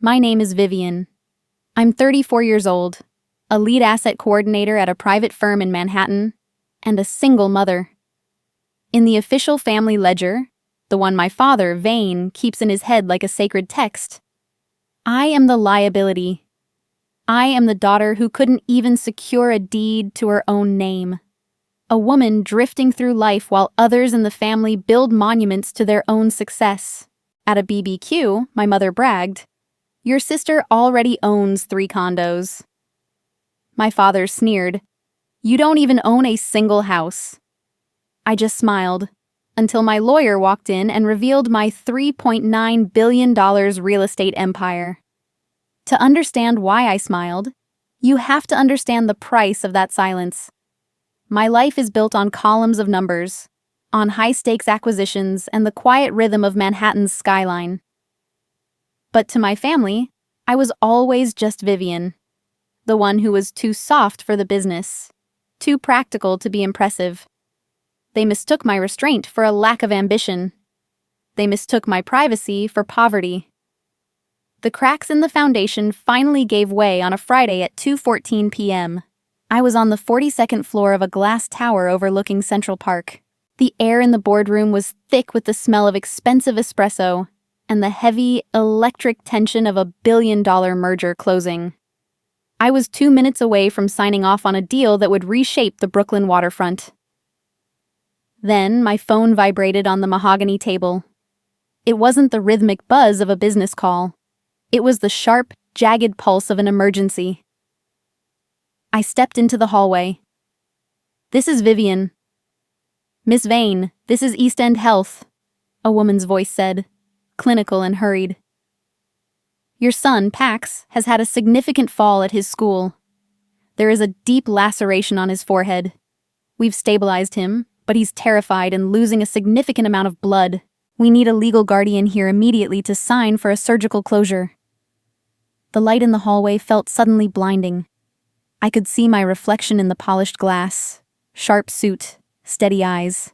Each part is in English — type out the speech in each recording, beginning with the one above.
My name is Vivian. I'm 34 years old, a lead asset coordinator at a private firm in Manhattan, and a single mother. In the official family ledger, the one my father, Vane, keeps in his head like a sacred text, I am the liability. I am the daughter who couldn't even secure a deed to her own name. A woman drifting through life while others in the family build monuments to their own success. At a BBQ, my mother bragged, "Your sister already owns 3 condos." My father sneered, "You don't even own a single house." I just smiled, until my lawyer walked in and revealed my $3.9 billion real estate empire. To understand why I smiled, you have to understand the price of that silence. My life is built on columns of numbers, on high-stakes acquisitions and the quiet rhythm of Manhattan's skyline. But to my family, I was always just Vivian, the one who was too soft for the business, too practical to be impressive. They mistook my restraint for a lack of ambition. They mistook my privacy for poverty. The cracks in the foundation finally gave way on a Friday at 2:14 p.m. I was on the 42nd floor of a glass tower overlooking Central Park. The air in the boardroom was thick with the smell of expensive espresso and the heavy, electric tension of a billion-dollar merger closing. I was 2 minutes away from signing off on a deal that would reshape the Brooklyn waterfront. Then my phone vibrated on the mahogany table. It wasn't the rhythmic buzz of a business call. It was the sharp, jagged pulse of an emergency. I stepped into the hallway. "This is Vivian." "Miss Vane, this is East End Health," a woman's voice said, clinical and hurried. "Your son, Pax, has had a significant fall at his school. There is a deep laceration on his forehead. We've stabilized him, but he's terrified and losing a significant amount of blood. We need a legal guardian here immediately to sign for a surgical closure." The light in the hallway felt suddenly blinding. I could see my reflection in the polished glass, sharp suit, steady eyes.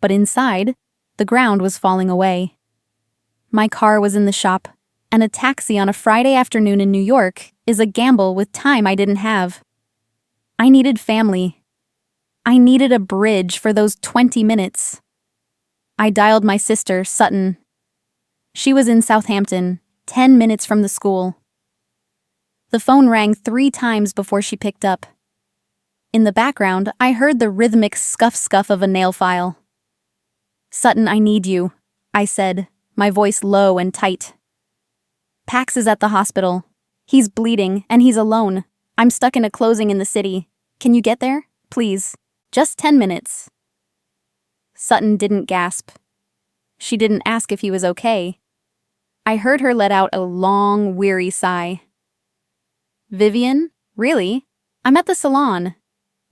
But inside, the ground was falling away. My car was in the shop, and a taxi on a Friday afternoon in New York is a gamble with time I didn't have. I needed family. I needed a bridge for those 20 minutes. I dialed my sister, Sutton. She was in Southampton, 10 minutes from the school. The phone rang 3 times before she picked up. In the background, I heard the rhythmic scuff-scuff of a nail file. "Sutton, I need you," I said, my voice low and tight. "Pax is at the hospital. He's bleeding, and he's alone. I'm stuck in a closing in the city. Can you get there? Please. Just 10 minutes. Sutton didn't gasp. She didn't ask if he was okay. I heard her let out a long, weary sigh. "Vivian? Really? I'm at the salon.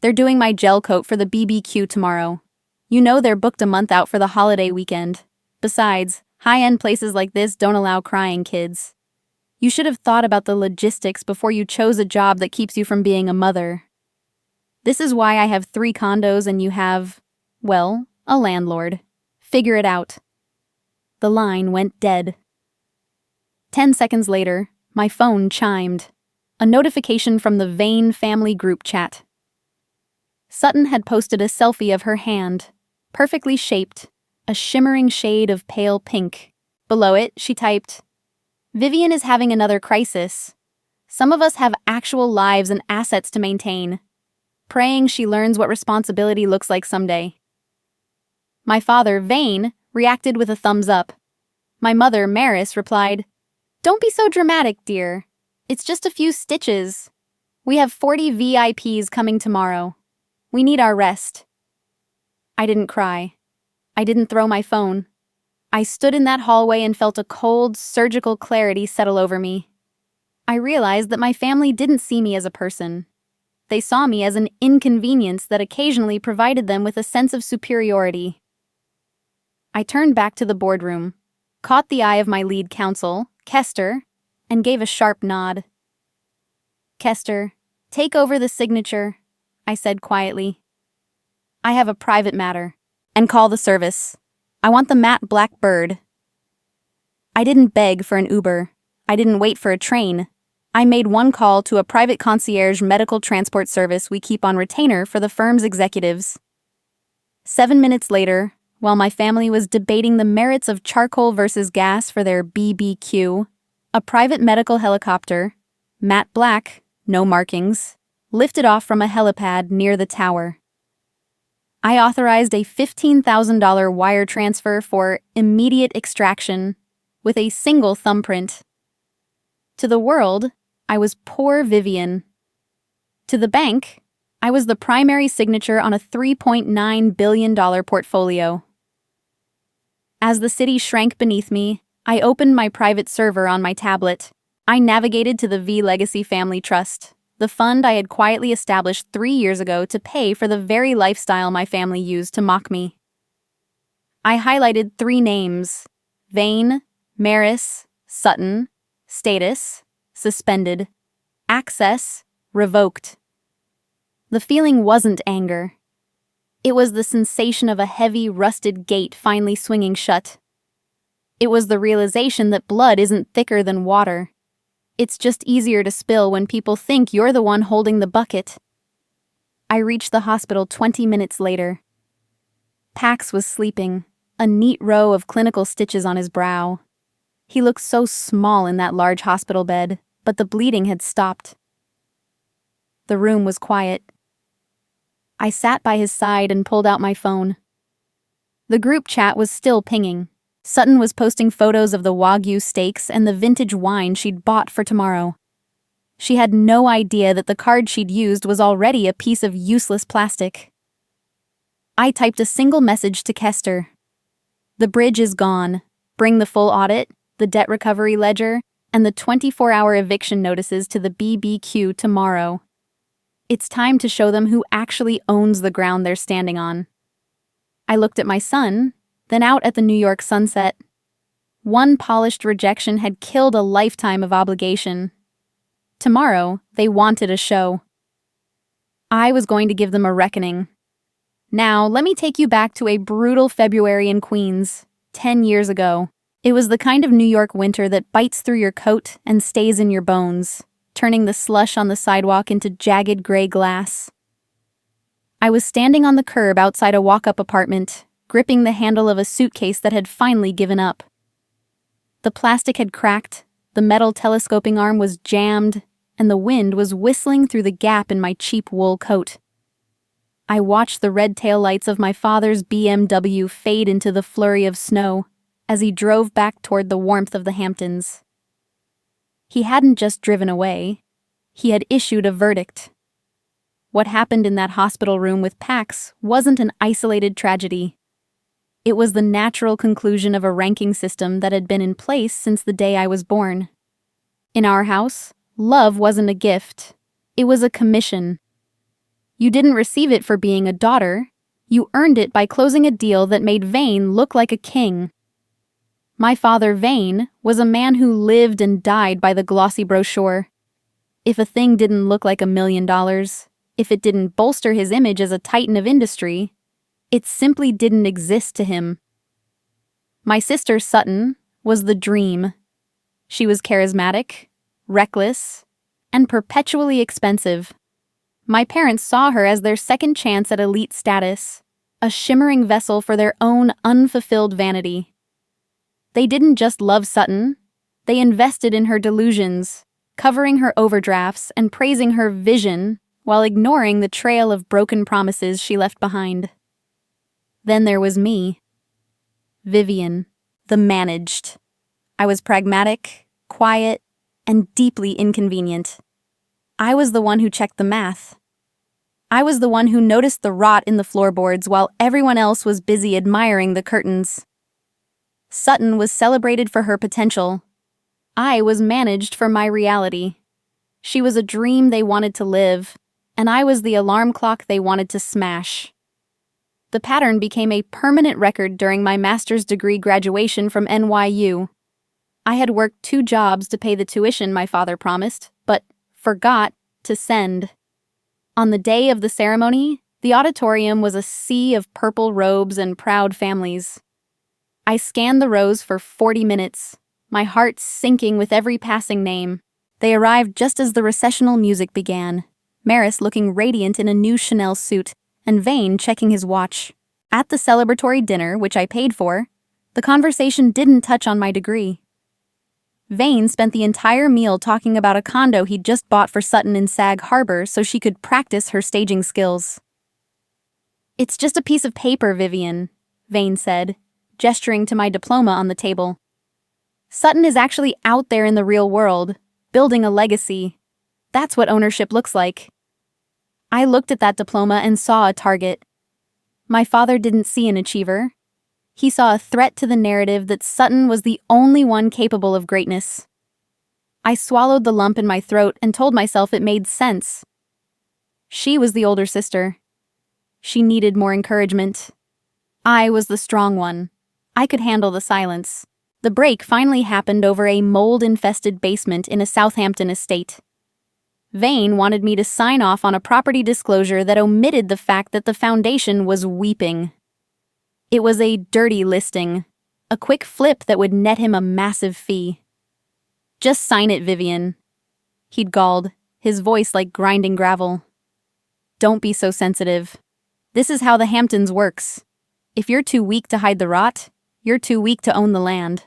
They're doing my gel coat for the BBQ tomorrow. You know they're booked a month out for the holiday weekend. Besides, high-end places like this don't allow crying kids. You should have thought about the logistics before you chose a job that keeps you from being a mother. This is why I have 3 condos and you have, well, a landlord. Figure it out." The line went dead. 10 seconds later, my phone chimed. A notification from the Vane family group chat. Sutton had posted a selfie of her hand, perfectly shaped, a shimmering shade of pale pink. Below it, she typed, "Vivian is having another crisis. Some of us have actual lives and assets to maintain. Praying she learns what responsibility looks like someday." My father, Vane, reacted with a thumbs up. My mother, Maris, replied, "Don't be so dramatic, dear. It's just a few stitches. We have 40 VIPs coming tomorrow. We need our rest." I didn't cry. I didn't throw my phone. I stood in that hallway and felt a cold, surgical clarity settle over me. I realized that my family didn't see me as a person. They saw me as an inconvenience that occasionally provided them with a sense of superiority. I turned back to the boardroom, caught the eye of my lead counsel, Kester, and gave a sharp nod. "Kester, take over the signature," I said quietly. "I have a private matter. And call the service. I want the matte black bird." I didn't beg for an Uber. I didn't wait for a train. I made one call to a private concierge medical transport service we keep on retainer for the firm's executives. 7 minutes later, while my family was debating the merits of charcoal versus gas for their BBQ, a private medical helicopter, matte black, no markings, lifted off from a helipad near the tower. I authorized a $15,000 wire transfer for immediate extraction with a single thumbprint. To the world, I was poor Vivian. To the bank, I was the primary signature on a $3.9 billion portfolio. As the city shrank beneath me, I opened my private server on my tablet. I navigated to the V Legacy Family Trust, the fund I had quietly established 3 years ago to pay for the very lifestyle my family used to mock me. I highlighted 3 names: Vane, Maris, Sutton, status, suspended, access, revoked. The feeling wasn't anger. It was the sensation of a heavy, rusted gate finally swinging shut. It was the realization that blood isn't thicker than water. It's just easier to spill when people think you're the one holding the bucket. I reached the hospital 20 minutes later. Pax was sleeping, a neat row of clinical stitches on his brow. He looked so small in that large hospital bed, but the bleeding had stopped. The room was quiet. I sat by his side and pulled out my phone. The group chat was still pinging. Sutton was posting photos of the Wagyu steaks and the vintage wine she'd bought for tomorrow. She had no idea that the card she'd used was already a piece of useless plastic. I typed a single message to Kester. The bridge is gone. Bring the full audit, the debt recovery ledger, and the 24-hour eviction notices to the BBQ tomorrow. It's time to show them who actually owns the ground they're standing on. I looked at my son, then out at the New York sunset. One polished rejection had killed a lifetime of obligation. Tomorrow, they wanted a show. I was going to give them a reckoning. Now, let me take you back to a brutal February in Queens, 10 years ago. It was the kind of New York winter that bites through your coat and stays in your bones, turning the slush on the sidewalk into jagged gray glass. I was standing on the curb outside a walk-up apartment, gripping the handle of a suitcase that had finally given up. The plastic had cracked, the metal telescoping arm was jammed, and the wind was whistling through the gap in my cheap wool coat. I watched the red taillights of my father's BMW fade into the flurry of snow as he drove back toward the warmth of the Hamptons. He hadn't just driven away, he had issued a verdict. What happened in that hospital room with Pax wasn't an isolated tragedy. It was the natural conclusion of a ranking system that had been in place since the day I was born. In our house, love wasn't a gift. It was a commission. You didn't receive it for being a daughter. You earned it by closing a deal that made Vane look like a king. My father, Vane, was a man who lived and died by the glossy brochure. If a thing didn't look like $1 million, if it didn't bolster his image as a titan of industry, it simply didn't exist to him. My sister, Sutton, was the dream. She was charismatic, reckless, and perpetually expensive. My parents saw her as their second chance at elite status, a shimmering vessel for their own unfulfilled vanity. They didn't just love Sutton, they invested in her delusions, covering her overdrafts and praising her vision while ignoring the trail of broken promises she left behind. Then there was me. Vivian, the managed. I was pragmatic, quiet, and deeply inconvenient. I was the one who checked the math. I was the one who noticed the rot in the floorboards while everyone else was busy admiring the curtains. Sutton was celebrated for her potential. I was managed for my reality. She was a dream they wanted to live, and I was the alarm clock they wanted to smash. The pattern became a permanent record during my master's degree graduation from NYU. I had worked 2 jobs to pay the tuition my father promised, but forgot to send. On the day of the ceremony, the auditorium was a sea of purple robes and proud families. I scanned the rows for 40 minutes, my heart sinking with every passing name. They arrived just as the recessional music began, Maris looking radiant in a new Chanel suit, and Vane checking his watch. At the celebratory dinner, which I paid for, the conversation didn't touch on my degree. Vane spent the entire meal talking about a condo he'd just bought for Sutton in Sag Harbor so she could practice her staging skills. "It's just a piece of paper, Vivian," Vane said, gesturing to my diploma on the table. "Sutton is actually out there in the real world, building a legacy. That's what ownership looks like." I looked at that diploma and saw a target. My father didn't see an achiever. He saw a threat to the narrative that Sutton was the only one capable of greatness. I swallowed the lump in my throat and told myself it made sense. She was the older sister. She needed more encouragement. I was the strong one. I could handle the silence. The break finally happened over a mold-infested basement in a Southampton estate. Vane wanted me to sign off on a property disclosure that omitted the fact that the foundation was weeping. It was a dirty listing, a quick flip that would net him a massive fee. "Just sign it, Vivian," he'd galled, his voice like grinding gravel. "Don't be so sensitive. This is how the Hamptons works. If you're too weak to hide the rot, you're too weak to own the land."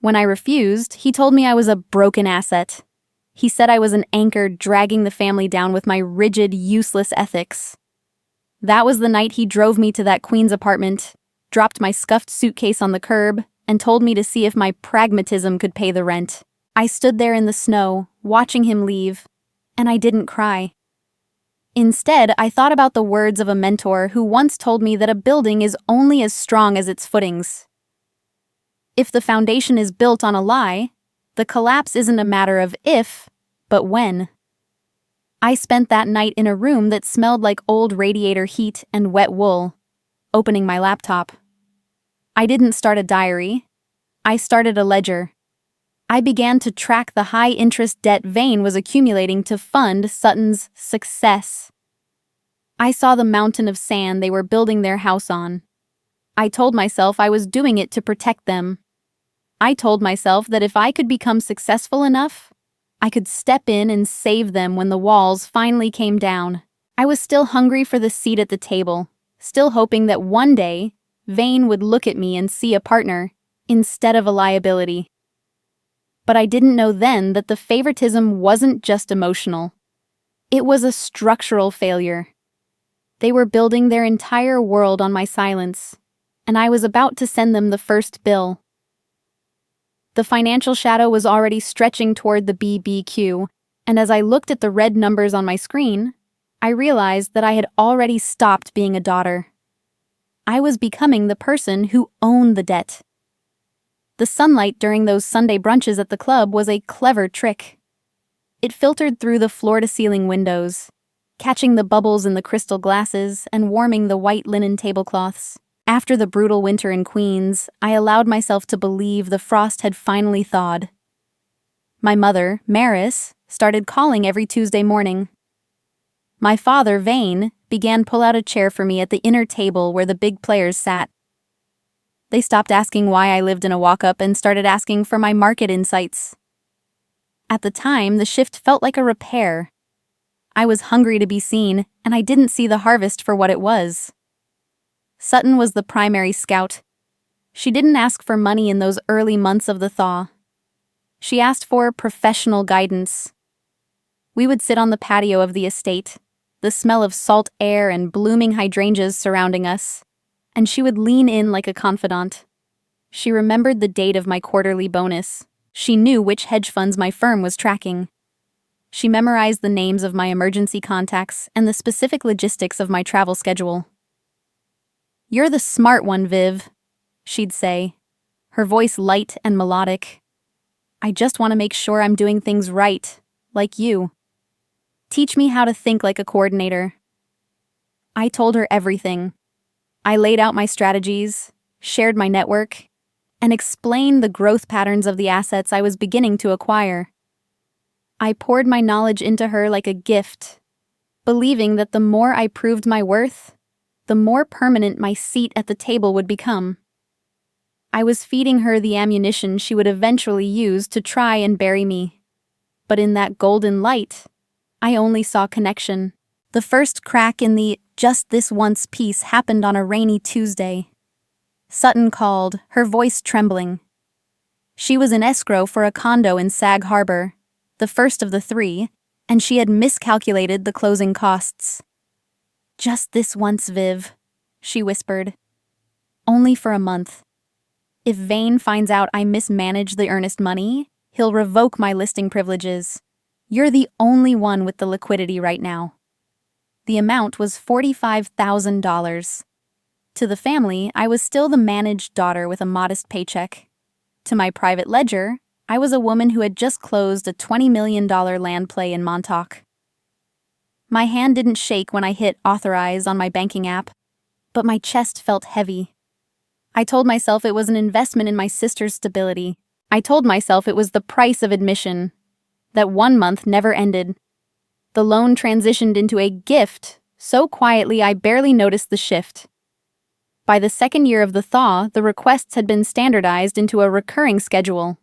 When I refused, he told me I was a broken asset. He said I was an anchor dragging the family down with my rigid, useless ethics. That was the night he drove me to that Queen's apartment, dropped my scuffed suitcase on the curb, and told me to see if my pragmatism could pay the rent. I stood there in the snow, watching him leave, and I didn't cry. Instead, I thought about the words of a mentor who once told me that a building is only as strong as its footings. If the foundation is built on a lie, the collapse isn't a matter of if, but when. I spent that night in a room that smelled like old radiator heat and wet wool, opening my laptop. I didn't start a diary. I started a ledger. I began to track the high-interest debt Vane was accumulating to fund Sutton's success. I saw the mountain of sand they were building their house on. I told myself I was doing it to protect them. I told myself that if I could become successful enough, I could step in and save them when the walls finally came down. I was still hungry for the seat at the table, still hoping that one day, Vane would look at me and see a partner, instead of a liability. But I didn't know then that the favoritism wasn't just emotional. It was a structural failure. They were building their entire world on my silence, and I was about to send them the first bill. The financial shadow was already stretching toward the BBQ, and as I looked at the red numbers on my screen, I realized that I had already stopped being a daughter. I was becoming the person who owned the debt. The sunlight during those Sunday brunches at the club was a clever trick. It filtered through the floor-to-ceiling windows, catching the bubbles in the crystal glasses and warming the white linen tablecloths. After the brutal winter in Queens, I allowed myself to believe the frost had finally thawed. My mother, Maris, started calling every Tuesday morning. My father, Vane, began pull out a chair for me at the inner table where the big players sat. They stopped asking why I lived in a walk-up and started asking for my market insights. At the time, the shift felt like a repair. I was hungry to be seen, and I didn't see the harvest for what it was. Sutton was the primary scout. She didn't ask for money in those early months of the thaw. She asked for professional guidance. We would sit on the patio of the estate, the smell of salt air and blooming hydrangeas surrounding us, and she would lean in like a confidant. She remembered the date of my quarterly bonus. She knew which hedge funds my firm was tracking. She memorized the names of my emergency contacts and the specific logistics of my travel schedule. "You're the smart one, Viv," she'd say, her voice light and melodic. "I just want to make sure I'm doing things right, like you. Teach me how to think like a coordinator." I told her everything. I laid out my strategies, shared my network, and explained the growth patterns of the assets I was beginning to acquire. I poured my knowledge into her like a gift, believing that the more I proved my worth, the more permanent my seat at the table would become. I was feeding her the ammunition she would eventually use to try and bury me. But in that golden light, I only saw connection. The first crack in the "just this once" piece happened on a rainy Tuesday. Sutton called, her voice trembling. She was in escrow for a condo in Sag Harbor, the first of the three, and she had miscalculated the closing costs. "Just this once, Viv," she whispered. "Only for a month. If Vane finds out I mismanaged the earnest money, he'll revoke my listing privileges. You're the only one with the liquidity right now." The amount was $45,000. To the family, I was still the managed daughter with a modest paycheck. To my private ledger, I was a woman who had just closed a $20 million land play in Montauk. My hand didn't shake when I hit authorized on my banking app, but my chest felt heavy. I told myself it was an investment in my sister's stability. I told myself it was the price of admission. That 1 month never ended. The loan transitioned into a gift, so quietly I barely noticed the shift. By the second year of the thaw, the requests had been standardized into a recurring schedule.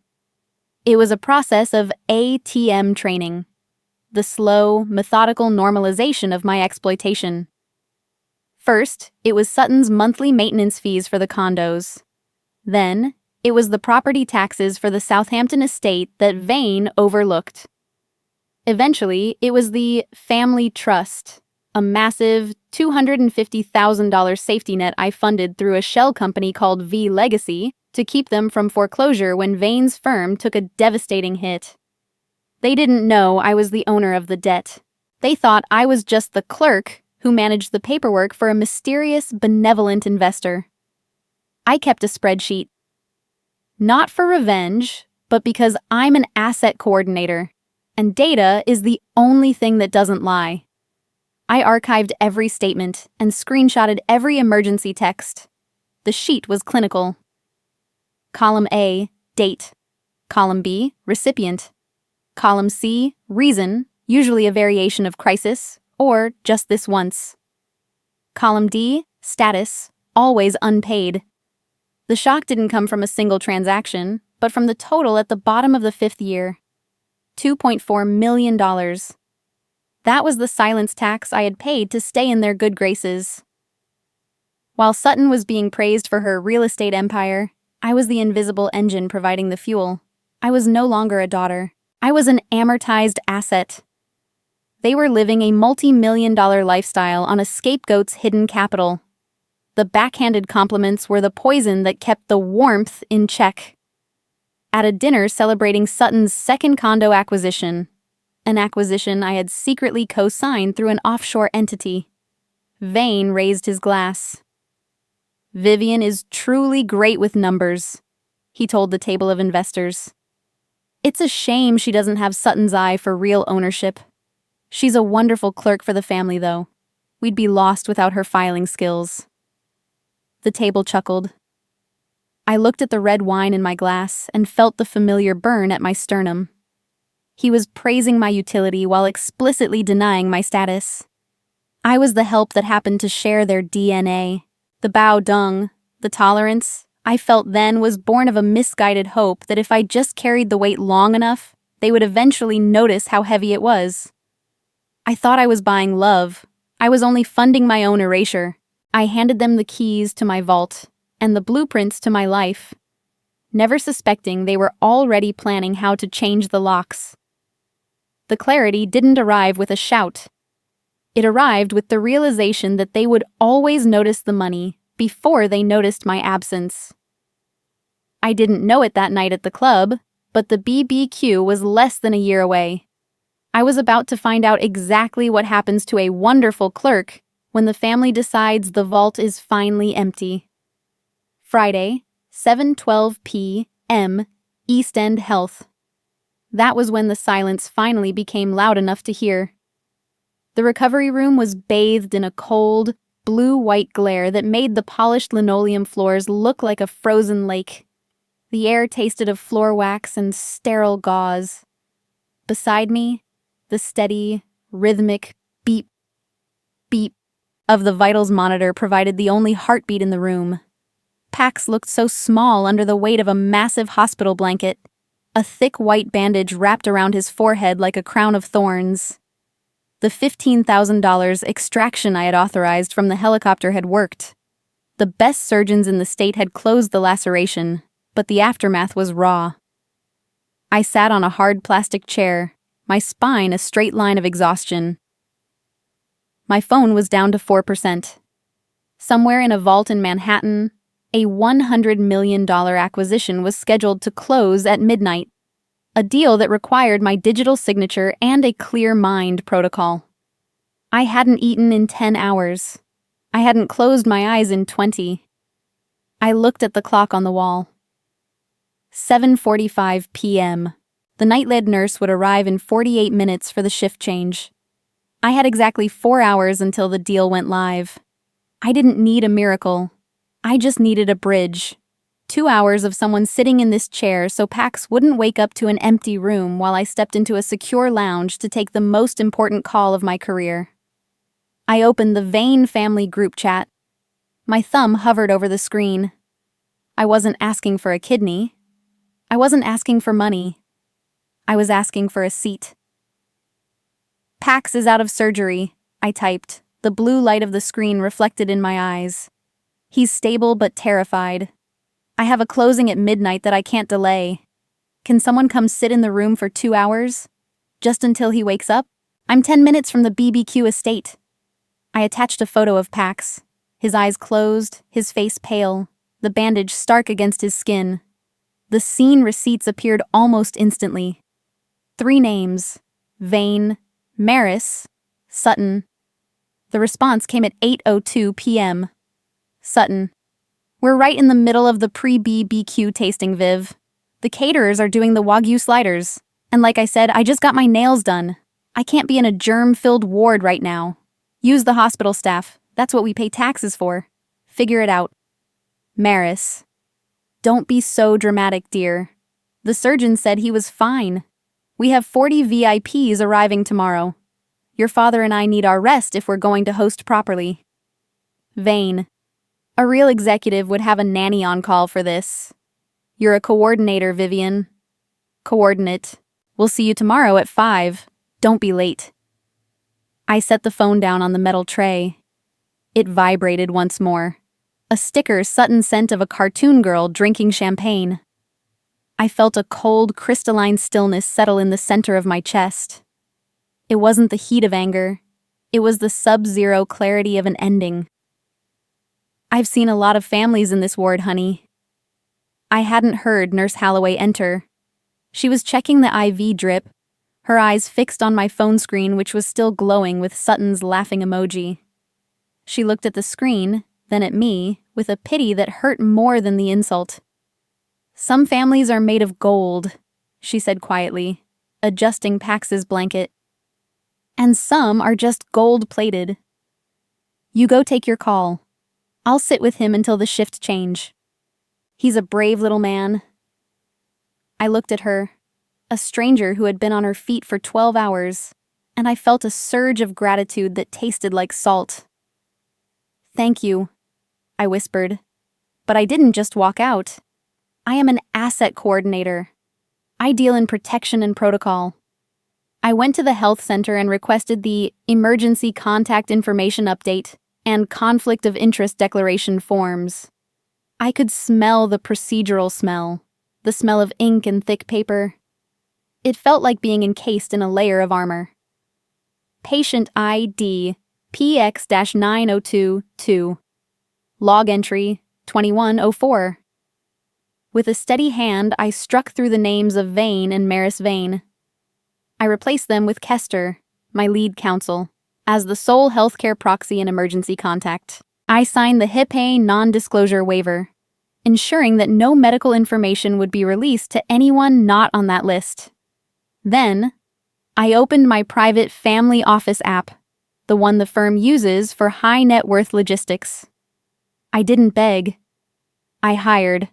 It was a process of ATM training, the slow, methodical normalization of my exploitation. First, it was Sutton's monthly maintenance fees for the condos. Then, it was the property taxes for the Southampton estate that Vane overlooked. Eventually, it was the family trust, a massive $250,000 safety net I funded through a shell company called V Legacy to keep them from foreclosure when Vane's firm took a devastating hit. They didn't know I was the owner of the debt. They thought I was just the clerk who managed the paperwork for a mysterious, benevolent investor. I kept a spreadsheet. Not for revenge, but because I'm an asset coordinator, and data is the only thing that doesn't lie. I archived every statement and screenshotted every emergency text. The sheet was clinical. Column A, date. Column B, recipient. Column C, reason, usually a variation of crisis, or just this once. Column D, status, always unpaid. The shock didn't come from a single transaction, but from the total at the bottom of the 5th year. $2.4 million. That was the silence tax I had paid to stay in their good graces. While Sutton was being praised for her real estate empire, I was the invisible engine providing the fuel. I was no longer a daughter. I was an amortized asset. They were living a multi-million-dollar lifestyle on a scapegoat's hidden capital. The backhanded compliments were the poison that kept the warmth in check. At a dinner celebrating Sutton's second condo acquisition, an acquisition I had secretly co-signed through an offshore entity, Vane raised his glass. "Vivian is truly great with numbers," he told the table of investors. "It's a shame she doesn't have Sutton's eye for real ownership. She's a wonderful clerk for the family, though. We'd be lost without her filing skills." The table chuckled. I looked at the red wine in my glass and felt the familiar burn at my sternum. He was praising my utility while explicitly denying my status. I was the help that happened to share their DNA. The bao dung, the tolerance, I felt then was born of a misguided hope that if I just carried the weight long enough, they would eventually notice how heavy it was. I thought I was buying love. I was only funding my own erasure. I handed them the keys to my vault and the blueprints to my life, never suspecting they were already planning how to change the locks. The clarity didn't arrive with a shout. It arrived with the realization that they would always notice the money before they noticed my absence. I didn't know it that night at the club, but the BBQ was less than a year away. I was about to find out exactly what happens to a wonderful clerk when the family decides the vault is finally empty. Friday, 7:12 p.m., East End Health. That was when the silence finally became loud enough to hear. The recovery room was bathed in a cold, blue-white glare that made the polished linoleum floors look like a frozen lake. The air tasted of floor wax and sterile gauze. Beside me, the steady, rhythmic beep, beep of the vitals monitor provided the only heartbeat in the room. Pax looked so small under the weight of a massive hospital blanket, a thick white bandage wrapped around his forehead like a crown of thorns. The $15,000 extraction I had authorized from the helicopter had worked. The best surgeons in the state had closed the laceration, but the aftermath was raw. I sat on a hard plastic chair, my spine a straight line of exhaustion. My phone was down to 4%. Somewhere in a vault in Manhattan, a $100 million acquisition was scheduled to close at midnight, a deal that required my digital signature and a clear mind protocol. I hadn't eaten in 10 hours. I hadn't closed my eyes in 20. I looked at the clock on the wall. 7:45 p.m. The night-led nurse would arrive in 48 minutes for the shift change. I had exactly 4 hours until the deal went live. I didn't need a miracle. I just needed a bridge. 2 hours of someone sitting in this chair so Pax wouldn't wake up to an empty room while I stepped into a secure lounge to take the most important call of my career. I opened the Vane family group chat. My thumb hovered over the screen. I wasn't asking for a kidney. I wasn't asking for money. I was asking for a seat. Pax is out of surgery, I typed, the blue light of the screen reflected in my eyes. He's stable but terrified. I have a closing at midnight that I can't delay. Can someone come sit in the room for 2 hours? Just until he wakes up? I'm 10 minutes from the BBQ estate. I attached a photo of Pax. His eyes closed, his face pale, the bandage stark against his skin. The scene receipts appeared almost instantly. 3 names: Vane, Maris, Sutton. The response came at 8:02 p.m. Sutton. We're right in the middle of the pre-BBQ tasting, Viv. The caterers are doing the Wagyu sliders. And like I said, I just got my nails done. I can't be in a germ-filled ward right now. Use the hospital staff. That's what we pay taxes for. Figure it out. Maris. Don't be so dramatic, dear. The surgeon said he was fine. We have 40 VIPs arriving tomorrow. Your father and I need our rest if we're going to host properly. Vane. A real executive would have a nanny on call for this. You're a coordinator, Vivian. Coordinate. We'll see you tomorrow at 5. Don't be late. I set the phone down on the metal tray. It vibrated once more. A sticker Sutton sent of a cartoon girl drinking champagne. I felt a cold, crystalline stillness settle in the center of my chest. It wasn't the heat of anger. It was the sub-zero clarity of an ending. I've seen a lot of families in this ward, honey. I hadn't heard Nurse Holloway enter. She was checking the IV drip, her eyes fixed on my phone screen, which was still glowing with Sutton's laughing emoji. She looked at the screen, then at me, with a pity that hurt more than the insult. Some families are made of gold, she said quietly, adjusting Pax's blanket. And some are just gold-plated. You go take your call. I'll sit with him until the shift change. He's a brave little man. I looked at her, a stranger who had been on her feet for 12 hours, and I felt a surge of gratitude that tasted like salt. Thank you, I whispered. But I didn't just walk out. I am an asset coordinator. I deal in protection and protocol. I went to the health center and requested the emergency contact information update and conflict of interest declaration forms. I could smell the procedural smell, the smell of ink and thick paper. It felt like being encased in a layer of armor. Patient ID PX-9022. Log entry 2104. With a steady hand, I struck through the names of Vane and Maris Vane. I replaced them with Kester, my lead counsel, as the sole healthcare proxy and emergency contact. I signed the HIPAA non-disclosure waiver, ensuring that no medical information would be released to anyone not on that list. Then, I opened my private family office app, the one the firm uses for high net worth logistics. I didn't beg. I hired.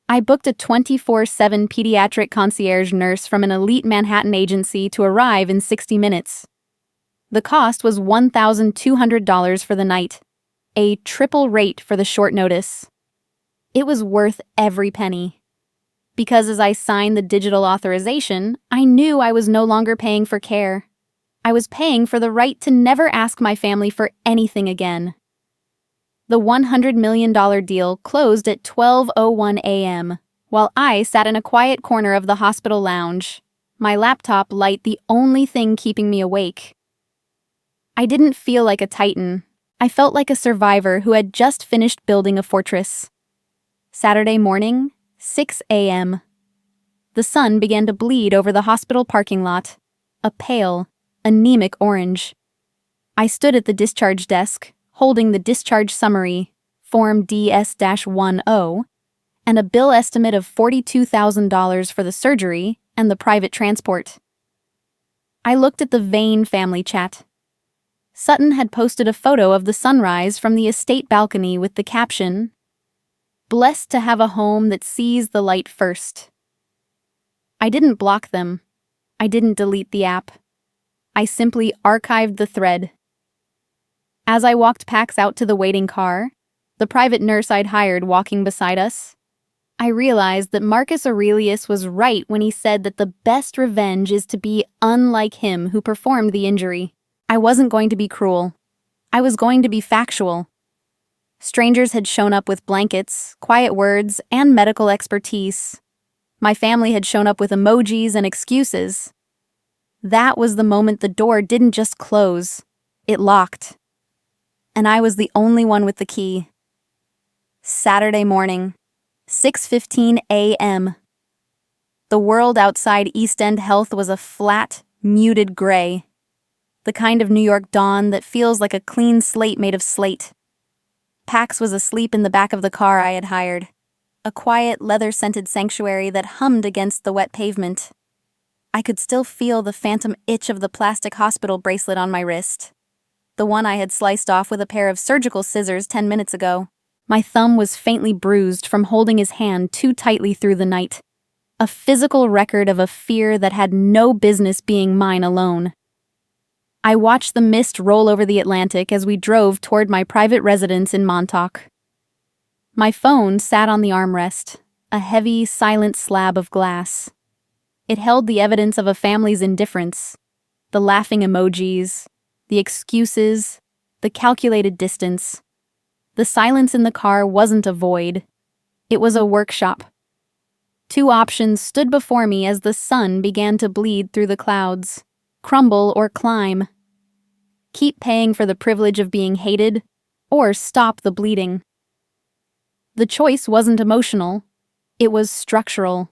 I booked a 24/7 pediatric concierge nurse from an elite Manhattan agency to arrive in 60 minutes. The cost was $1,200 for the night, a triple rate for the short notice. It was worth every penny. Because as I signed the digital authorization, I knew I was no longer paying for care. I was paying for the right to never ask my family for anything again. The $100 million deal closed at 12:01 a.m., while I sat in a quiet corner of the hospital lounge, my laptop light the only thing keeping me awake. I didn't feel like a titan. I felt like a survivor who had just finished building a fortress. Saturday morning, 6 a.m. The sun began to bleed over the hospital parking lot, a pale, anemic orange. I stood at the discharge desk, holding the discharge summary, Form DS-10, and a bill estimate of $42,000 for the surgery and the private transport. I looked at the Vane family chat. Sutton had posted a photo of the sunrise from the estate balcony with the caption, "Blessed to have a home that sees the light first." I didn't block them. I didn't delete the app. I simply archived the thread. As I walked Pax out to the waiting car, the private nurse I'd hired walking beside us, I realized that Marcus Aurelius was right when he said that the best revenge is to be unlike him who performed the injury. I wasn't going to be cruel. I was going to be factual. Strangers had shown up with blankets, quiet words, and medical expertise. My family had shown up with emojis and excuses. That was the moment the door didn't just close, it locked. And I was the only one with the key. Saturday morning, 6:15 a.m. The world outside East End Health was a flat, muted gray. The kind of New York dawn that feels like a clean slate made of slate. Pax was asleep in the back of the car I had hired, a quiet, leather-scented sanctuary that hummed against the wet pavement. I could still feel the phantom itch of the plastic hospital bracelet on my wrist, the one I had sliced off with a pair of surgical scissors 10 minutes ago. My thumb was faintly bruised from holding his hand too tightly through the night, a physical record of a fear that had no business being mine alone. I watched the mist roll over the Atlantic as we drove toward my private residence in Montauk. My phone sat on the armrest, a heavy, silent slab of glass. It held the evidence of a family's indifference, the laughing emojis, the excuses, the calculated distance. The silence in the car wasn't a void. It was a workshop. Two options stood before me as the sun began to bleed through the clouds. Crumble or climb. Keep paying for the privilege of being hated, or stop the bleeding. The choice wasn't emotional. It was structural.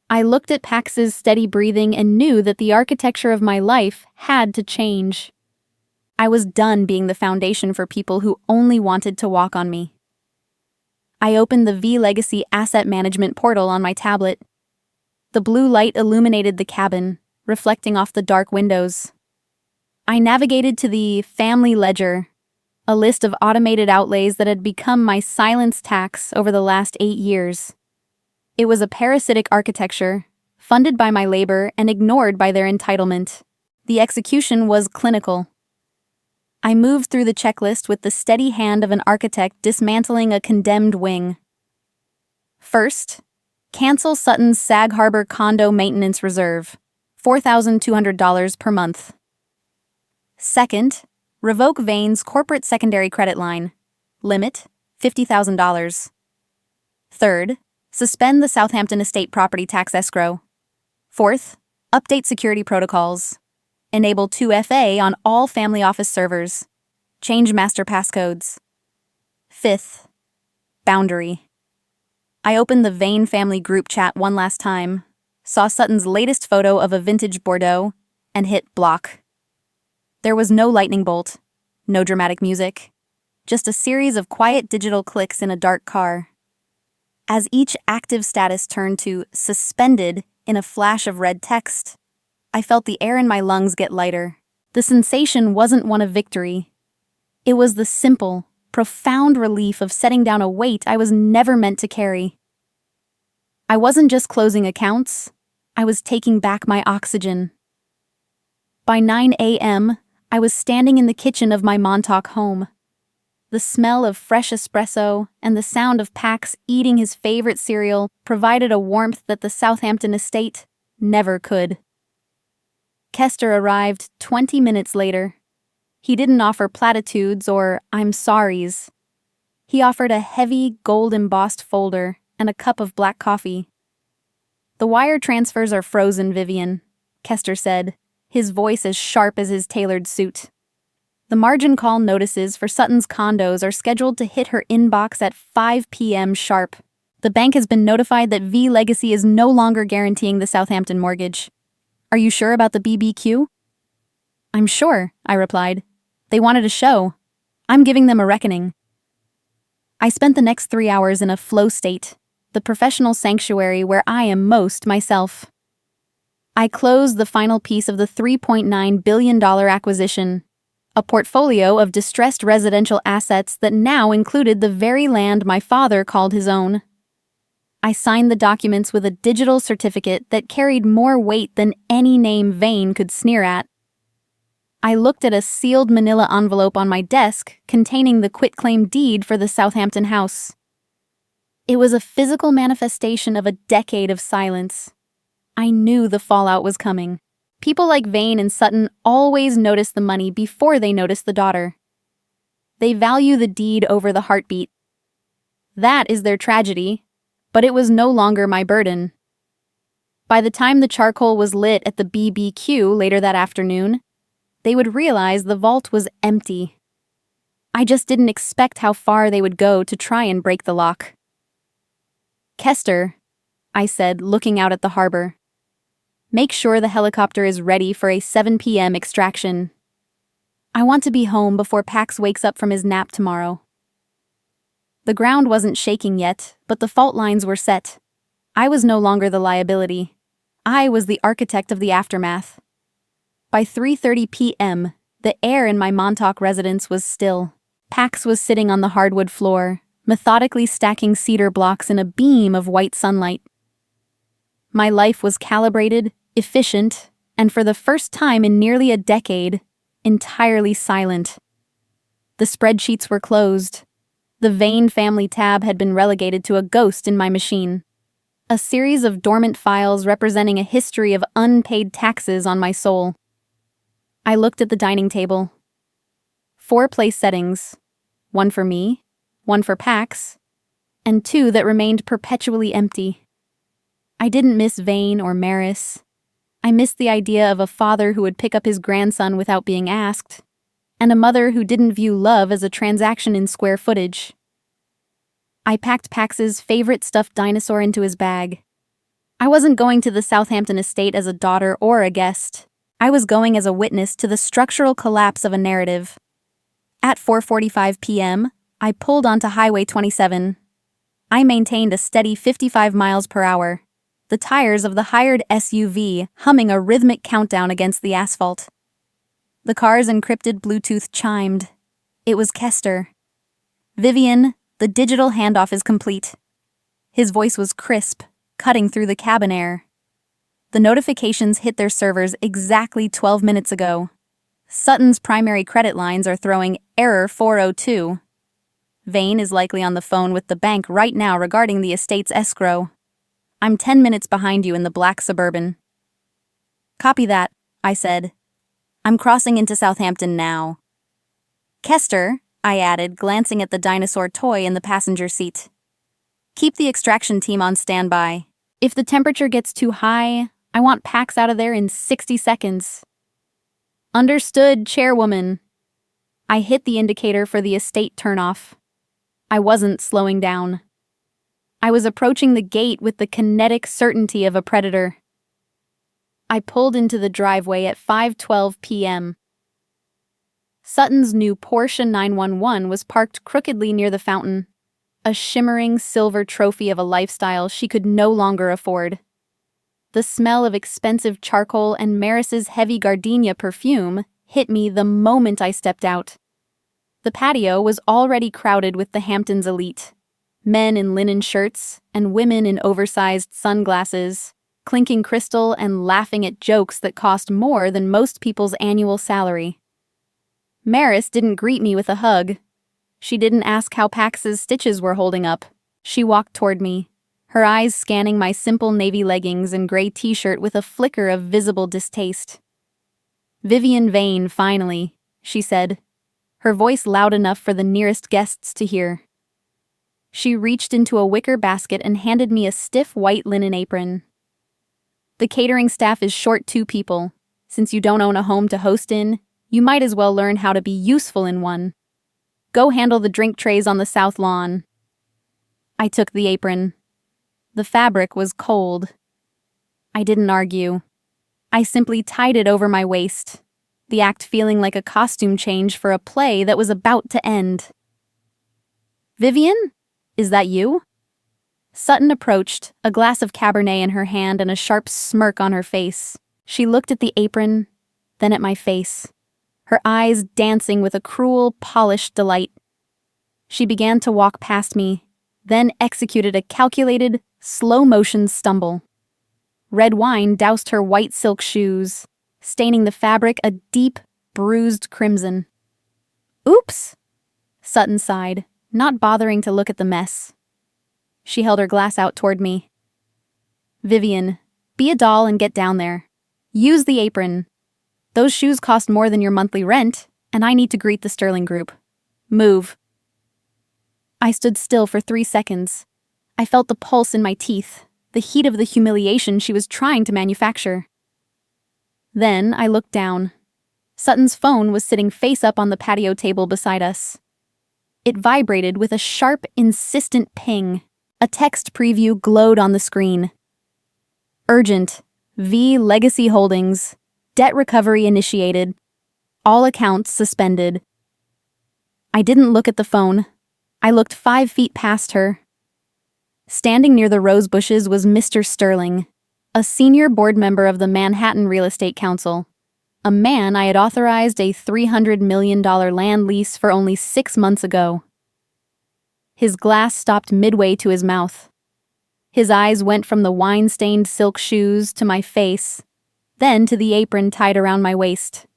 I looked at Pax's steady breathing and knew that the architecture of my life had to change. I was done being the foundation for people who only wanted to walk on me. I opened the V-Legacy Asset Management portal on my tablet. The blue light illuminated the cabin, reflecting off the dark windows. I navigated to the Family Ledger, a list of automated outlays that had become my silence tax over the last 8 years. It was a parasitic architecture, funded by my labor and ignored by their entitlement. The execution was clinical. I moved through the checklist with the steady hand of an architect dismantling a condemned wing. First, cancel Sutton's Sag Harbor condo maintenance reserve, $4,200 per month. Second, revoke Vane's corporate secondary credit line, limit $50,000. Third, suspend the Southampton estate property tax escrow. Fourth, update security protocols. Enable 2FA on all family office servers. Change master passcodes. Fifth, boundary. I opened the Vane family group chat one last time, saw Sutton's latest photo of a vintage Bordeaux, and hit block. There was no lightning bolt, no dramatic music, just a series of quiet digital clicks in a dark car. As each active status turned to suspended in a flash of red text, I felt the air in my lungs get lighter. The sensation wasn't one of victory. It was the simple, profound relief of setting down a weight I was never meant to carry. I wasn't just closing accounts, I was taking back my oxygen. By 9 a.m., I was standing in the kitchen of my Montauk home. The smell of fresh espresso and the sound of Pax eating his favorite cereal provided a warmth that the Southampton estate never could. Kester arrived 20 minutes later. He didn't offer platitudes or I'm sorries. He offered a heavy, gold-embossed folder and a cup of black coffee. "The wire transfers are frozen, Vivian," Kester said, his voice as sharp as his tailored suit. "The margin call notices for Sutton's condos are scheduled to hit her inbox at 5 p.m. sharp. The bank has been notified that V Legacy is no longer guaranteeing the Southampton mortgage. Are you sure about the BBQ?" "I'm sure," I replied. "They wanted a show. I'm giving them a reckoning." I spent the next 3 hours in a flow state, the professional sanctuary where I am most myself. I closed the final piece of the $3.9 billion acquisition, a portfolio of distressed residential assets that now included the very land my father called his own. I signed the documents with a digital certificate that carried more weight than any name Vane could sneer at. I looked at a sealed manila envelope on my desk containing the quitclaim deed for the Southampton house. It was a physical manifestation of a decade of silence. I knew the fallout was coming. People like Vane and Sutton always notice the money before they notice the daughter. They value the deed over the heartbeat. That is their tragedy, but it was no longer my burden. By the time the charcoal was lit at the BBQ later that afternoon, they would realize the vault was empty. I just didn't expect how far they would go to try and break the lock. "Kester," I said, looking out at the harbor, "make sure the helicopter is ready for a 7 p.m. extraction. I want to be home before Pax wakes up from his nap tomorrow." The ground wasn't shaking yet, but the fault lines were set. I was no longer the liability. I was the architect of the aftermath. By 3:30 p.m., the air in my Montauk residence was still. Pax was sitting on the hardwood floor, methodically stacking cedar blocks in a beam of white sunlight. My life was calibrated, efficient, and for the first time in nearly a decade, entirely silent. The spreadsheets were closed. The Vane family tab had been relegated to a ghost in my machine. A series of dormant files representing a history of unpaid taxes on my soul. I looked at the dining table. 4 place settings. 1 for me, 1 for Pax, and 2 that remained perpetually empty. I didn't miss Vane or Maris. I missed the idea of a father who would pick up his grandson without being asked, and a mother who didn't view love as a transaction in square footage. I packed Pax's favorite stuffed dinosaur into his bag. I wasn't going to the Southampton estate as a daughter or a guest. I was going as a witness to the structural collapse of a narrative. At 4:45 p.m., I pulled onto Highway 27. I maintained a steady 55 miles per hour, the tires of the hired SUV humming a rhythmic countdown against the asphalt. The car's encrypted Bluetooth chimed. It was Kester. "Vivian, the digital handoff is complete." His voice was crisp, cutting through the cabin air. The notifications hit their servers exactly 12 minutes ago. Sutton's primary credit lines are throwing error 402. Vane is likely on the phone with the bank right now regarding the estate's escrow. I'm 10 minutes behind you in the black Suburban. "Copy that," I said. "I'm crossing into Southampton now." "Kester," I added, glancing at the dinosaur toy in the passenger seat. "Keep the extraction team on standby. If the temperature gets too high, I want Pax out of there in 60 seconds. "Understood, chairwoman." I hit the indicator for the estate turnoff. I wasn't slowing down. I was approaching the gate with the kinetic certainty of a predator. I pulled into the driveway at 5:12 p.m. Sutton's new Porsche 911 was parked crookedly near the fountain, a shimmering silver trophy of a lifestyle she could no longer afford. The smell of expensive charcoal and Maris's heavy gardenia perfume hit me the moment I stepped out. The patio was already crowded with the Hamptons elite, men in linen shirts and women in oversized sunglasses, clinking crystal and laughing at jokes that cost more than most people's annual salary. Maris didn't greet me with a hug. She didn't ask how Pax's stitches were holding up. She walked toward me, her eyes scanning my simple navy leggings and gray t-shirt with a flicker of visible distaste. "Vivian Vane, finally," she said, her voice loud enough for the nearest guests to hear. She reached into a wicker basket and handed me a stiff white linen apron. "The catering staff is short 2 people. Since you don't own a home to host in, you might as well learn how to be useful in one. Go handle the drink trays on the south lawn." I took the apron. The fabric was cold. I didn't argue. I simply tied it over my waist, the act feeling like a costume change for a play that was about to end. "Vivian? Is that you?" Sutton approached, a glass of Cabernet in her hand and a sharp smirk on her face. She looked at the apron, then at my face, her eyes dancing with a cruel, polished delight. She began to walk past me, then executed a calculated, slow-motion stumble. Red wine doused her white silk shoes, staining the fabric a deep, bruised crimson. "Oops," Sutton sighed, not bothering to look at the mess. She held her glass out toward me. "Vivian, be a doll and get down there. Use the apron. Those shoes cost more than your monthly rent, and I need to greet the Sterling Group. Move." I stood still for 3 seconds. I felt the pulse in my teeth, the heat of the humiliation she was trying to manufacture. Then I looked down. Sutton's phone was sitting face up on the patio table beside us. It vibrated with a sharp, insistent ping. A text preview glowed on the screen. "Urgent. V Legacy Holdings. Debt recovery initiated. All accounts suspended." I didn't look at the phone. I looked 5 feet past her. Standing near the rose bushes was Mr. Sterling, a senior board member of the Manhattan Real Estate Council, a man I had authorized a $300 million land lease for only 6 months ago. His glass stopped midway to his mouth. His eyes went from the wine-stained silk shoes to my face, then to the apron tied around my waist.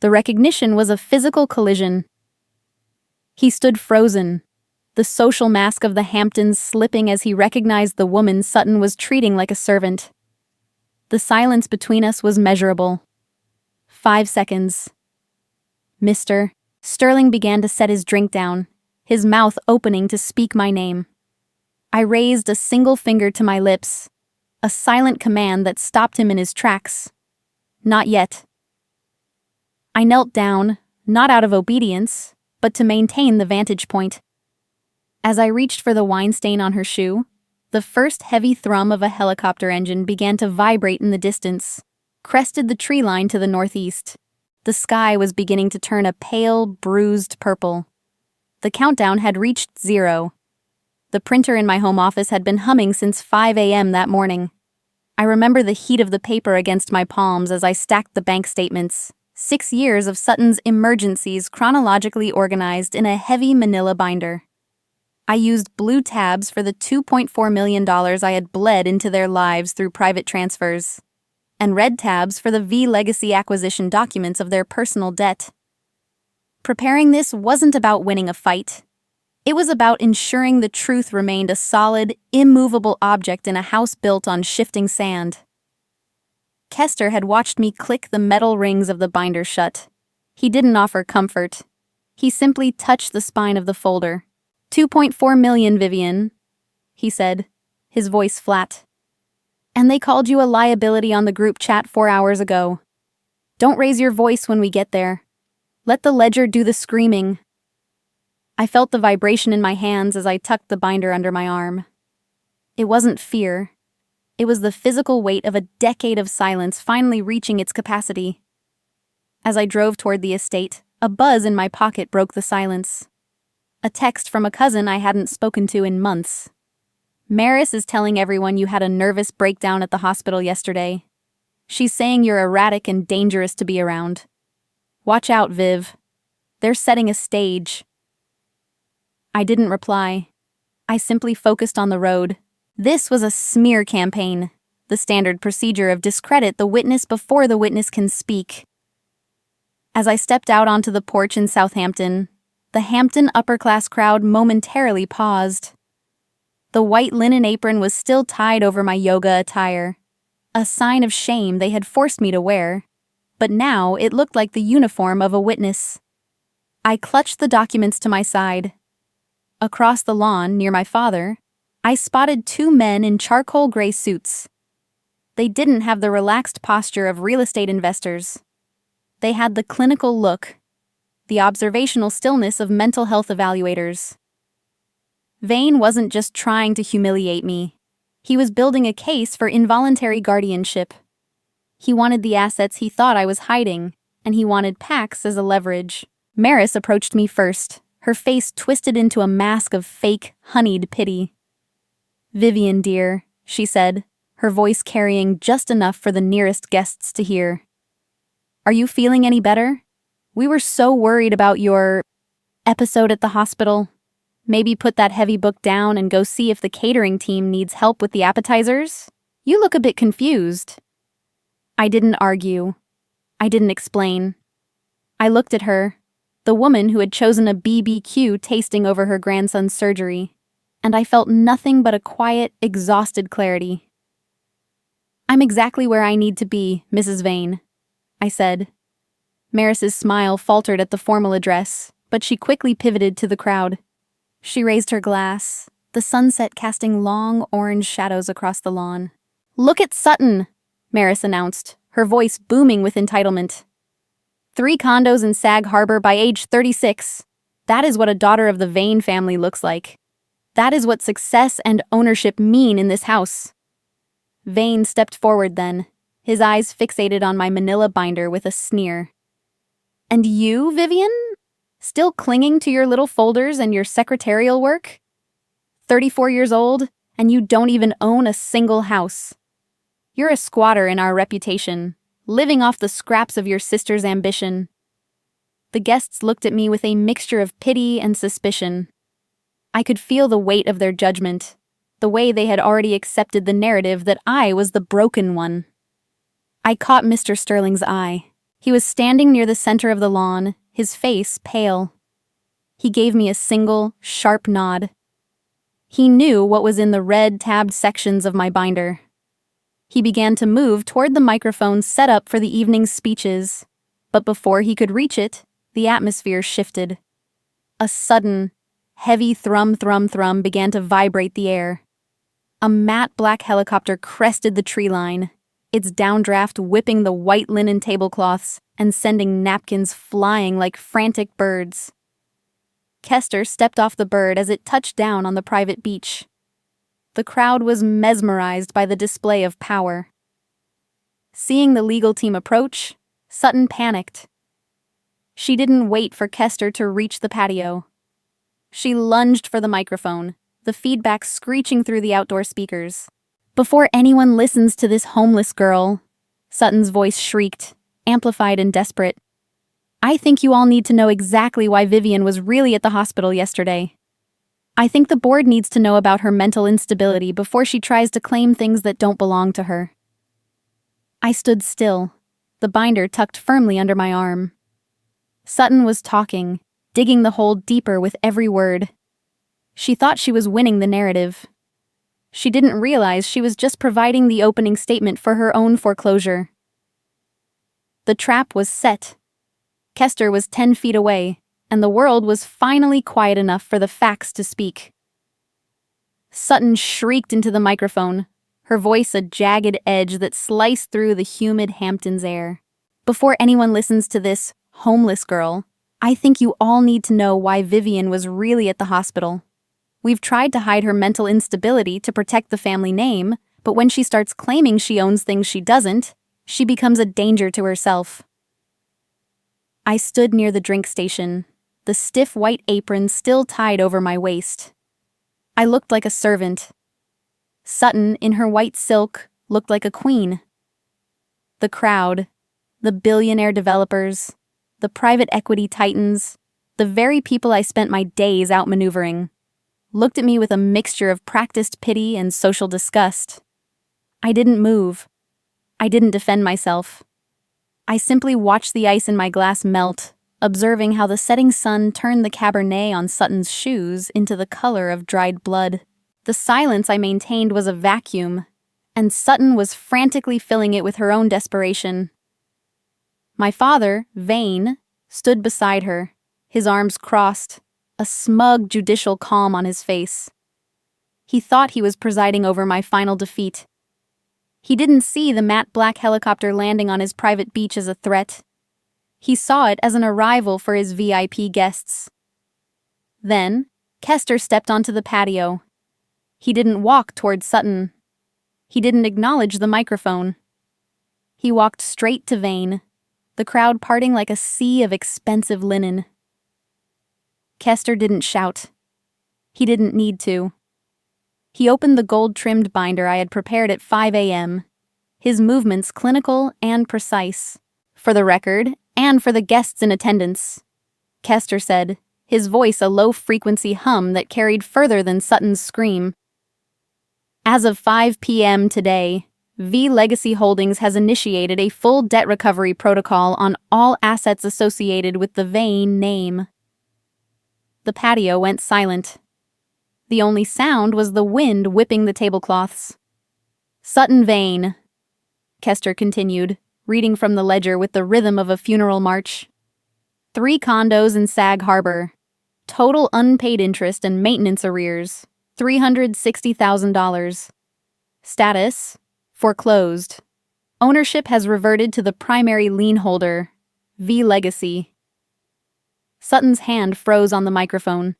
The recognition was a physical collision. He stood frozen, the social mask of the Hamptons slipping as he recognized the woman Sutton was treating like a servant. The silence between us was measurable. 5 seconds. "Mr." Sterling began to set his drink down, his mouth opening to speak my name. I raised a single finger to my lips, a silent command that stopped him in his tracks. "Not yet." I knelt down, not out of obedience, but to maintain the vantage point. As I reached for the wine stain on her shoe, the first heavy thrum of a helicopter engine began to vibrate in the distance, crested the tree line to the northeast. The sky was beginning to turn a pale, bruised purple. The countdown had reached 0. The printer in my home office had been humming since 5 a.m. that morning. I remember the heat of the paper against my palms as I stacked the bank statements. 6 years of Sutton's emergencies chronologically organized in a heavy manila binder. I used blue tabs for the $2.4 million I had bled into their lives through private transfers, and red tabs for the V Legacy acquisition documents of their personal debt. Preparing this wasn't about winning a fight. It was about ensuring the truth remained a solid, immovable object in a house built on shifting sand. Kester had watched me click the metal rings of the binder shut. He didn't offer comfort. He simply touched the spine of the folder. $2.4 million, Vivian," he said, his voice flat. "And they called you a liability on the group chat 4 hours ago. Don't raise your voice when we get there. Let the ledger do the screaming." I felt the vibration in my hands as I tucked the binder under my arm. It wasn't fear. It was the physical weight of a decade of silence finally reaching its capacity. As I drove toward the estate, a buzz in my pocket broke the silence. A text from a cousin I hadn't spoken to in months. "Maris is telling everyone you had a nervous breakdown at the hospital yesterday. She's saying you're erratic and dangerous to be around. Watch out, Viv. They're setting a stage." I didn't reply. I simply focused on the road. This was a smear campaign, the standard procedure of discredit the witness before the witness can speak. As I stepped out onto the porch in Southampton, The Hampton upper-class crowd momentarily paused. The white linen apron was still tied over my yoga attire, a sign of shame they had forced me to wear, but now it looked like the uniform of a witness. I clutched the documents to my side. Across the lawn, near my father, I spotted two men in charcoal gray suits. They didn't have the relaxed posture of real estate investors. They had the clinical look, the observational stillness of mental health evaluators. Vane wasn't just trying to humiliate me. He was building a case for involuntary guardianship. He wanted the assets he thought I was hiding, and he wanted Pax as a leverage. Maris approached me first, her face twisted into a mask of fake, honeyed pity. "Vivian, dear," she said, her voice carrying just enough for the nearest guests to hear. "Are you feeling any better? We were so worried about your episode at the hospital. Maybe put that heavy book down and go see if the catering team needs help with the appetizers? You look a bit confused." I didn't argue. I didn't explain. I looked at her, the woman who had chosen a BBQ tasting over her grandson's surgery, and I felt nothing but a quiet, exhausted clarity. "I'm exactly where I need to be, Mrs. Vane," I said. Maris's smile faltered at the formal address, but she quickly pivoted to the crowd. She raised her glass, the sunset casting long orange shadows across the lawn. "Look at Sutton," Maris announced, her voice booming with entitlement. 3 condos in Sag Harbor by age 36. That is what a daughter of the Vane family looks like. That is what success and ownership mean in this house. Vane stepped forward then, his eyes fixated on my manila binder with a sneer. "And you, Vivian? Still clinging to your little folders and your secretarial work? 34 years old, and you don't even own a single house. You're a squatter in our reputation, living off the scraps of your sister's ambition." The guests looked at me with a mixture of pity and suspicion. I could feel the weight of their judgment, the way they had already accepted the narrative that I was the broken one. I caught Mr. Sterling's eye. He was standing near the center of the lawn, his face pale. He gave me a single, sharp nod. He knew what was in the red tabbed sections of my binder. He began to move toward the microphone set up for the evening's speeches, but before he could reach it, the atmosphere shifted. A sudden, heavy thrum began to vibrate the air. A matte black helicopter crested the tree line, its downdraft whipping the white linen tablecloths and sending napkins flying like frantic birds. Kester stepped off the bird as it touched down on the private beach. The crowd was mesmerized by the display of power. Seeing the legal team approach, Sutton panicked. She didn't wait for Kester to reach the patio. She lunged for the microphone, the feedback screeching through the outdoor speakers. "Before anyone listens to this homeless girl," Sutton's voice shrieked, amplified and desperate, "I think you all need to know exactly why Vivian was really at the hospital yesterday. I think the board needs to know about her mental instability before she tries to claim things that don't belong to her." I stood still, the binder tucked firmly under my arm. Sutton was talking, digging the hole deeper with every word. She thought she was winning the narrative. She didn't realize she was just providing the opening statement for her own foreclosure. The trap was set. Kester was 10 feet away, and the world was finally quiet enough for the facts to speak. Sutton shrieked into the microphone, her voice a jagged edge that sliced through the humid Hamptons air. "Before anyone listens to this homeless girl, I think you all need to know why Vivian was really at the hospital. We've tried to hide her mental instability to protect the family name, but when she starts claiming she owns things she doesn't, she becomes a danger to herself." I stood near the drink station, the stiff white apron still tied over my waist. I looked like a servant. Sutton, in her white silk, looked like a queen. The crowd, the billionaire developers, the private equity titans, the very people I spent my days outmaneuvering, looked at me with a mixture of practiced pity and social disgust. I didn't move. I didn't defend myself. I simply watched the ice in my glass melt, observing how the setting sun turned the Cabernet on Sutton's shoes into the color of dried blood. The silence I maintained was a vacuum, and Sutton was frantically filling it with her own desperation. My father, Vane, stood beside her, his arms crossed, a smug judicial calm on his face. He thought he was presiding over my final defeat. He didn't see the matte black helicopter landing on his private beach as a threat. He saw it as an arrival for his VIP guests. Then, Kester stepped onto the patio. He didn't walk toward Sutton. He didn't acknowledge the microphone. He walked straight to Vane, the crowd parting like a sea of expensive linen. Kester didn't shout. He didn't need to. He opened the gold-trimmed binder I had prepared at 5 a.m., his movements clinical and precise. For the record, and for the guests in attendance, Kester said, his voice a low-frequency hum that carried further than Sutton's scream. As of 5 p.m. today, V Legacy Holdings has initiated a full debt recovery protocol on all assets associated with the Vane name. The patio went silent. The only sound was the wind whipping the tablecloths. Sutton Vane, Kester continued, reading from the ledger with the rhythm of a funeral march. 3 condos in Sag Harbor. Total unpaid interest and maintenance arrears, $360,000. Status: foreclosed. Ownership has reverted to the primary lien holder, V Legacy. Sutton's hand froze on the microphone.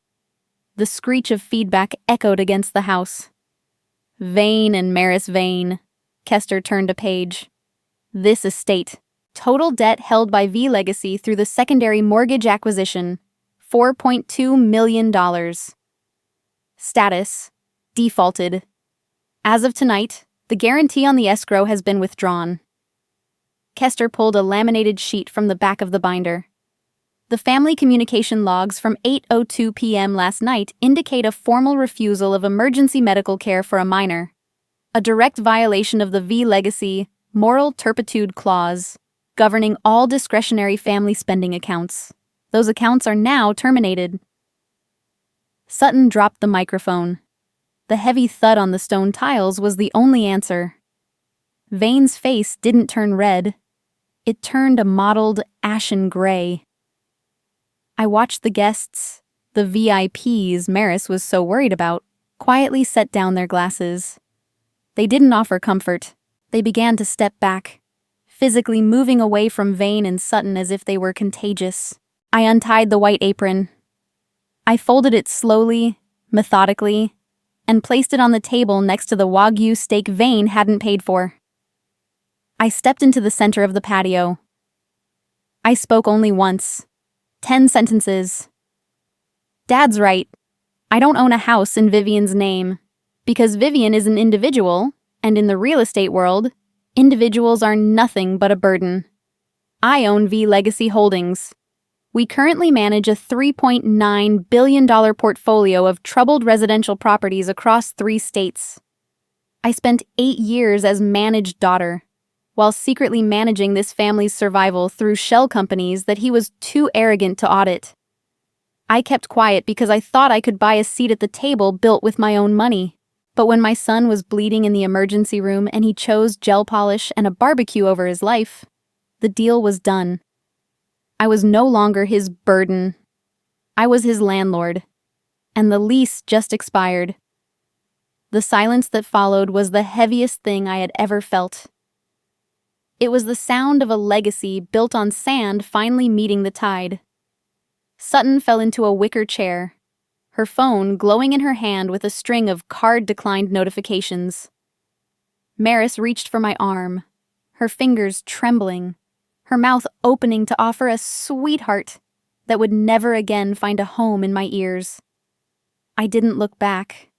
The screech of feedback echoed against the house. Vane and Maris Vane. Kester turned a page. This estate. Total debt held by V Legacy through the secondary mortgage acquisition, $4.2 million. Status: defaulted. As of tonight, the guarantee on the escrow has been withdrawn. Kester pulled a laminated sheet from the back of the binder. The family communication logs from 8:02 p.m. last night indicate a formal refusal of emergency medical care for a minor, a direct violation of the V Legacy moral turpitude clause governing all discretionary family spending accounts. Those accounts are now terminated. Sutton dropped the microphone. The heavy thud on the stone tiles was the only answer. Vane's face didn't turn red. It turned a mottled, ashen gray. I watched the guests, the VIPs Maris was so worried about, quietly set down their glasses. They didn't offer comfort. They began to step back, physically moving away from Vane and Sutton as if they were contagious. I untied the white apron. I folded it slowly, methodically, and placed it on the table next to the Wagyu steak Vane hadn't paid for. I stepped into the center of the patio. I spoke only once. 10 sentences. Dad's right. I don't own a house in Vivian's name, because Vivian is an individual, and in the real estate world, individuals are nothing but a burden. I own V Legacy Holdings. We currently manage a $3.9 billion portfolio of troubled residential properties across 3 states. I spent 8 years as managed daughter, while secretly managing this family's survival through shell companies that he was too arrogant to audit. I kept quiet because I thought I could buy a seat at the table built with my own money. But when my son was bleeding in the emergency room and he chose gel polish and a barbecue over his life, the deal was done. I was no longer his burden. I was his landlord, and the lease just expired. The silence that followed was the heaviest thing I had ever felt. It was the sound of a legacy built on sand finally meeting the tide. Sutton fell into a wicker chair, her phone glowing in her hand with a string of card-declined notifications. Maris reached for my arm, her fingers trembling, her mouth opening to offer a sweetheart that would never again find a home in my ears. I didn't look back.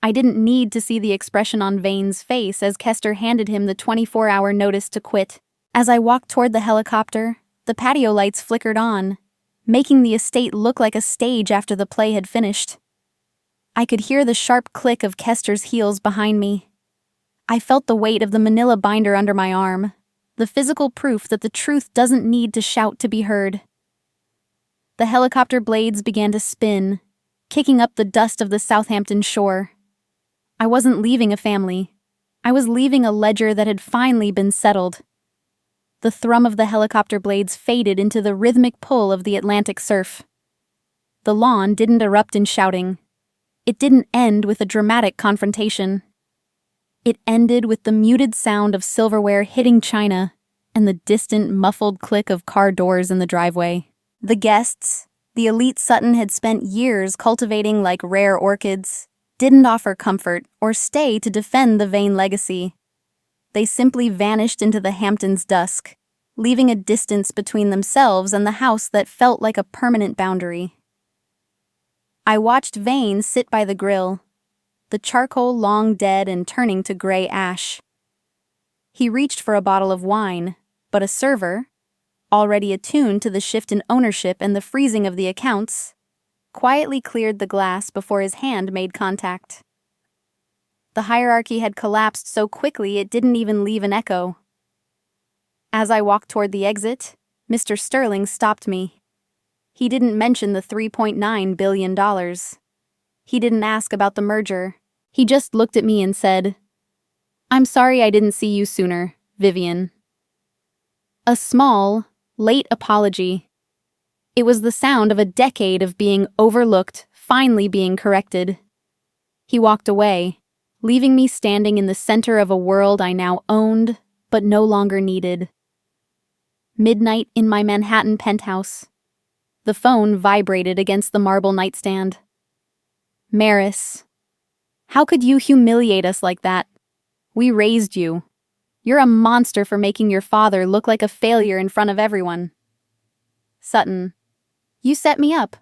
I didn't need to see the expression on Vane's face as Kester handed him the 24-hour notice to quit. As I walked toward the helicopter, the patio lights flickered on, making the estate look like a stage after the play had finished. I could hear the sharp click of Kester's heels behind me. I felt the weight of the manila binder under my arm, the physical proof that the truth doesn't need to shout to be heard. The helicopter blades began to spin, kicking up the dust of the Southampton shore. I wasn't leaving a family. I was leaving a ledger that had finally been settled. The thrum of the helicopter blades faded into the rhythmic pull of the Atlantic surf. The lawn didn't erupt in shouting. It didn't end with a dramatic confrontation. It ended with the muted sound of silverware hitting china and the distant, muffled click of car doors in the driveway. The guests, the elite Sutton had spent years cultivating like rare orchids, didn't offer comfort or stay to defend the vain legacy. They simply vanished into the Hamptons' dusk, leaving a distance between themselves and the house that felt like a permanent boundary. I watched Vane sit by the grill, the charcoal long dead and turning to gray ash. He reached for a bottle of wine, but a server, already attuned to the shift in ownership and the freezing of the accounts, quietly cleared the glass before his hand made contact. The hierarchy had collapsed so quickly it didn't even leave an echo. As I walked toward the exit, Mr. Sterling stopped me. He didn't mention the $3.9 billion. He didn't ask about the merger. He just looked at me and said, "I'm sorry I didn't see you sooner, Vivian." A small, late apology. It was the sound of a decade of being overlooked, finally being corrected. He walked away, leaving me standing in the center of a world I now owned, but no longer needed. Midnight in my Manhattan penthouse. The phone vibrated against the marble nightstand. "Maris, how could you humiliate us like that? We raised you. You're a monster for making your father look like a failure in front of everyone." Sutton, "You set me up.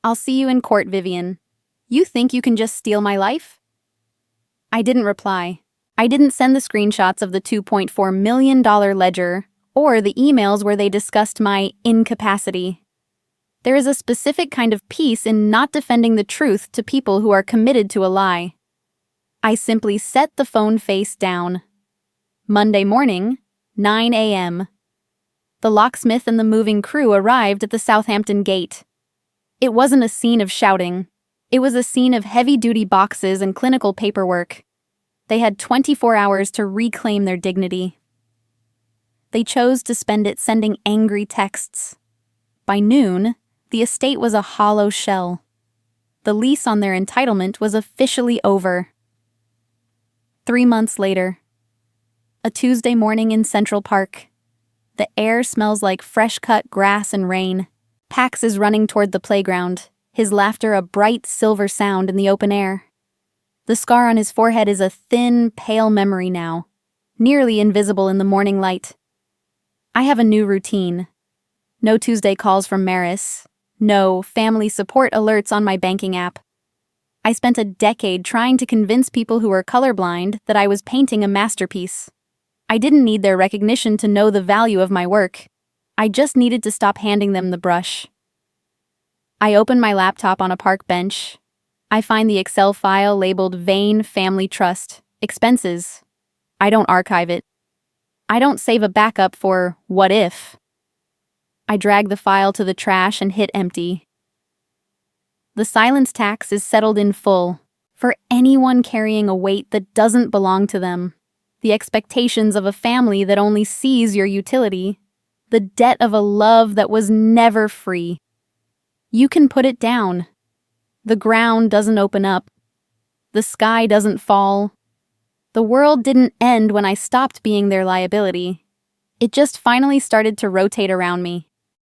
I'll see you in court, Vivian. You think you can just steal my life?" I didn't reply. I didn't send the screenshots of the $2.4 million ledger or the emails where they discussed my incapacity. There is a specific kind of peace in not defending the truth to people who are committed to a lie. I simply set the phone face down. Monday morning, 9 a.m. The locksmith and the moving crew arrived at the Southampton gate. It wasn't a scene of shouting. It was a scene of heavy-duty boxes and clinical paperwork. They had 24 hours to reclaim their dignity. They chose to spend it sending angry texts. By noon, the estate was a hollow shell. The lease on their entitlement was officially over. 3 months later, a Tuesday morning in Central Park. The air smells like fresh-cut grass and rain. Pax is running toward the playground, his laughter a bright silver sound in the open air. The scar on his forehead is a thin, pale memory now, nearly invisible in the morning light. I have a new routine. No Tuesday calls from Maris. No family support alerts on my banking app. I spent a decade trying to convince people who were colorblind that I was painting a masterpiece. I didn't need their recognition to know the value of my work. I just needed to stop handing them the brush. I open my laptop on a park bench. I find the Excel file labeled Vane Family Trust, Expenses. I don't archive it. I don't save a backup for what if. I drag the file to the trash and hit empty. The silence tax is settled in full for anyone carrying a weight that doesn't belong to them. The expectations of a family that only sees your utility. The debt of a love that was never free. You can put it down. The ground doesn't open up. The sky doesn't fall. The world didn't end when I stopped being their liability. It just finally started to rotate around me.